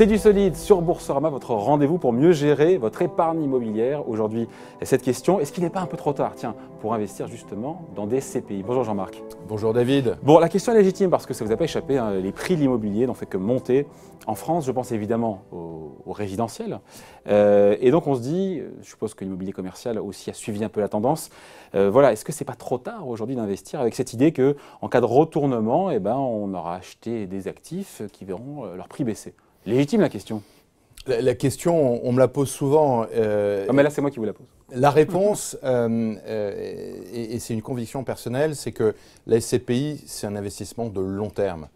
C'est du solide sur Boursorama, votre rendez-vous pour mieux gérer votre épargne immobilière. Aujourd'hui, cette question, est-ce qu'il n'est pas un peu trop tard, tiens, pour investir justement dans des CPI? Bonjour Jean-Marc. Bonjour David. Bon, la question est légitime parce que ça ne vous a pas échappé, hein, les prix de l'immobilier n'ont fait que monter. En France, je pense évidemment au résidentiel. Et donc on se dit, je suppose que l'immobilier commercial aussi a suivi un peu la tendance. Voilà, est-ce que c'est pas trop tard aujourd'hui d'investir avec cette idée qu'en cas de retournement, on aura acheté des actifs qui verront leur prix baisser? Légitime la question. La question, on me la pose souvent. Mais là, c'est moi qui vous la pose. La réponse, et c'est une conviction personnelle, c'est que la SCPI, c'est un investissement de long terme.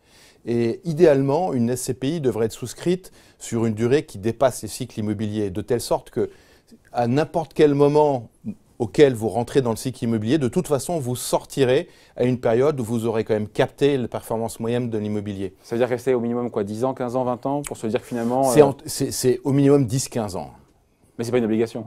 Et idéalement, une SCPI devrait être souscrite sur une durée qui dépasse les cycles immobiliers, de telle sorte que à n'importe quel moment auquel vous rentrez dans le cycle immobilier, de toute façon, vous sortirez à une période où vous aurez quand même capté la performance moyenne de l'immobilier. Ça veut dire rester au minimum quoi, 10 ans, 15 ans, 20 ans pour se dire que finalement… C'est au minimum 10-15 ans. Mais ce n'est pas une obligation.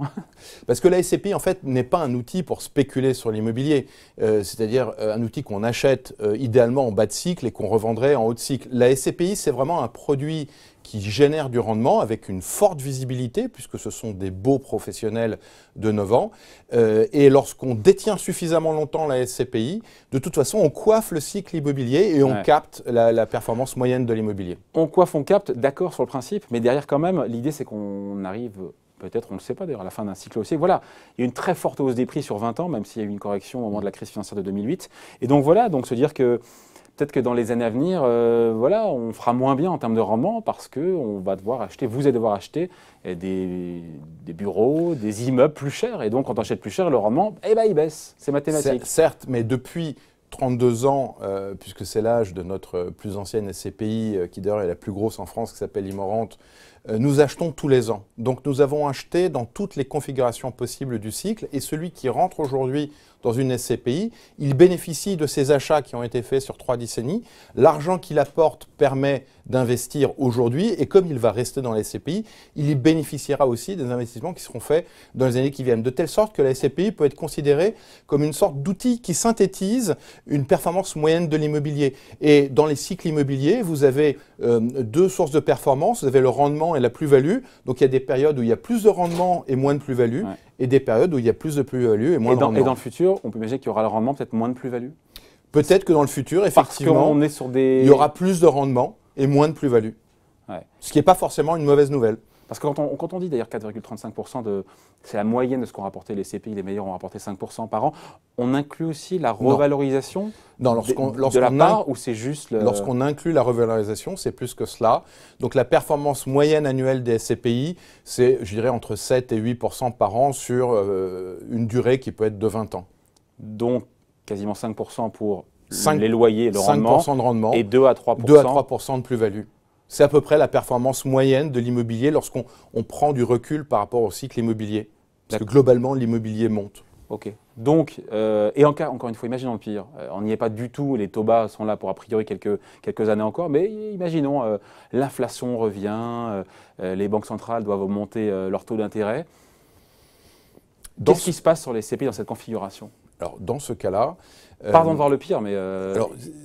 Parce que la SCPI, en fait, n'est pas un outil pour spéculer sur l'immobilier. C'est-à-dire un outil qu'on achète idéalement en bas de cycle et qu'on revendrait en haut de cycle. La SCPI, c'est vraiment un produit qui génère du rendement avec une forte visibilité, puisque ce sont des beaux professionnels de 9 ans. Et lorsqu'on détient suffisamment longtemps la SCPI, de toute façon, on coiffe le cycle immobilier et on capte la performance moyenne de l'immobilier. On coiffe, on capte, d'accord sur le principe, mais derrière quand même, l'idée c'est qu'on arrive… Peut-être, on ne le sait pas d'ailleurs, à la fin d'un cycle haussier. Voilà, il y a une très forte hausse des prix sur 20 ans, même s'il y a eu une correction au moment de la crise financière de 2008. Et donc voilà, donc se dire que peut-être que dans les années à venir, voilà, on fera moins bien en termes de rendement parce qu'on va devoir acheter, vous allez devoir acheter des bureaux, des immeubles plus chers. Et donc quand on achète plus cher, le rendement, il baisse. C'est mathématique. Certes, mais depuis 32 ans, puisque c'est l'âge de notre plus ancienne SCPI, qui d'ailleurs est la plus grosse en France, qui s'appelle Immorente, nous achetons tous les ans. Donc nous avons acheté dans toutes les configurations possibles du cycle et celui qui rentre aujourd'hui dans une SCPI, il bénéficie de ces achats qui ont été faits sur 3 décennies. L'argent qu'il apporte permet d'investir aujourd'hui et comme il va rester dans la SCPI, il y bénéficiera aussi des investissements qui seront faits dans les années qui viennent. De telle sorte que la SCPI peut être considérée comme une sorte d'outil qui synthétise une performance moyenne de l'immobilier. Et dans les cycles immobiliers, vous avez deux sources de performance. Vous avez le rendement et la plus-value. Donc il y a des périodes où il y a plus de rendement et moins de plus-value. Ouais. Et des périodes où il y a plus de plus-value et moins de rendement. Et dans le futur, on peut imaginer qu'il y aura le rendement, peut-être moins de plus-value? Peut-être que dans le futur, effectivement, on est sur des… il y aura plus de rendement et moins de plus-value. Ouais. Ce qui n'est pas forcément une mauvaise nouvelle. Parce que quand on dit d'ailleurs 4,35%, c'est la moyenne de ce qu'ont rapporté les CPI, les meilleurs ont rapporté 5% par an, on inclut aussi la revalorisation de la part ou c'est juste… Lorsqu'on inclut la revalorisation, c'est plus que cela. Donc la performance moyenne annuelle des SCPI, c'est, je dirais, entre 7 et 8% par an sur une durée qui peut être de 20 ans. Donc quasiment 5% pour les loyers, le rendement, 5% de rendement et 2 à 3%. 2 à 3% de plus-value. C'est à peu près la performance moyenne de l'immobilier lorsqu'on prend du recul par rapport au cycle immobilier. Parce que globalement, l'immobilier monte. Ok. Donc, et encore une fois, imaginons le pire. On n'y est pas du tout. Les taux bas sont là pour a priori quelques années encore. Mais imaginons, l'inflation revient, les banques centrales doivent augmenter leur taux d'intérêt. Qu'est-ce qui se passe sur les CPI dans cette configuration? Alors, dans ce cas-là… Pardon de voir le pire, mais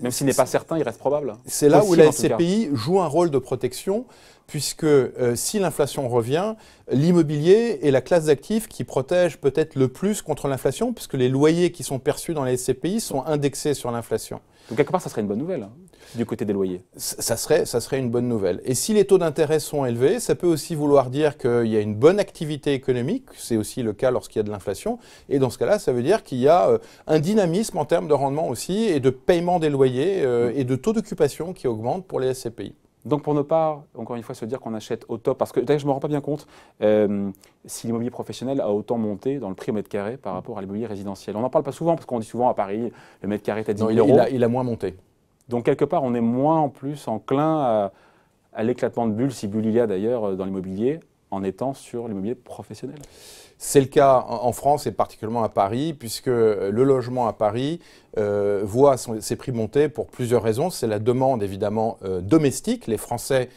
même s'il n'est pas certain, il reste probable. C'est là où la SCPI joue un rôle de protection, puisque si l'inflation revient, l'immobilier est la classe d'actifs qui protège peut-être le plus contre l'inflation, puisque les loyers qui sont perçus dans la SCPI sont indexés sur l'inflation. Donc quelque part, ça serait une bonne nouvelle, hein, du côté des loyers. Ça serait une bonne nouvelle. Et si les taux d'intérêt sont élevés, ça peut aussi vouloir dire qu'il y a une bonne activité économique. C'est aussi le cas lorsqu'il y a de l'inflation. Et dans ce cas-là, ça veut dire qu'il y a un dynamisme en termes de rendement aussi et de paiement des loyers et de taux d'occupation qui augmentent pour les SCPI. Donc pour ne pas, encore une fois, se dire qu'on achète au top, parce que d'ailleurs je ne me rends pas bien compte si l'immobilier professionnel a autant monté dans le prix au mètre carré par rapport à l'immobilier résidentiel. On n'en parle pas souvent, parce qu'on dit souvent à Paris, le mètre carré est à 10 000 euros. Il a moins monté. Donc quelque part, on est moins en plus enclin à l'éclatement de bulles, si bulle il y a d'ailleurs dans l'immobilier, en étant sur l'immobilier professionnel. C'est le cas en France et particulièrement à Paris, puisque le logement à Paris voit ses prix monter pour plusieurs raisons. C'est la demande évidemment domestique, les Français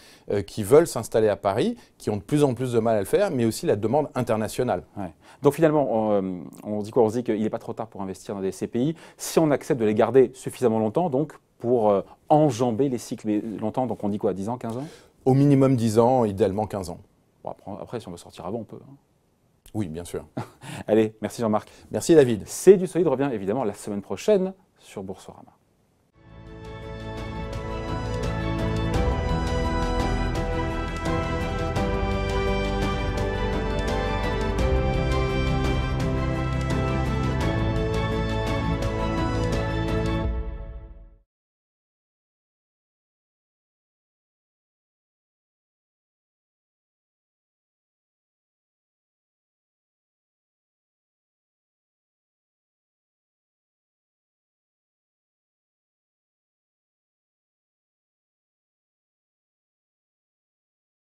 qui veulent s'installer à Paris, qui ont de plus en plus de mal à le faire, mais aussi la demande internationale. Ouais. Donc finalement, on dit quoi? On se dit qu'il n'est pas trop tard pour investir dans des CPI, si on accepte de les garder suffisamment longtemps, donc pour enjamber les cycles longtemps, donc on dit quoi, 10 ans, 15 ans? Au minimum 10 ans, idéalement 15 ans. Bon, après, si on veut sortir avant, on peut. Hein. Oui, bien sûr. Allez, merci Jean-Marc. Merci David. C'est du solide revient évidemment la semaine prochaine sur Boursorama.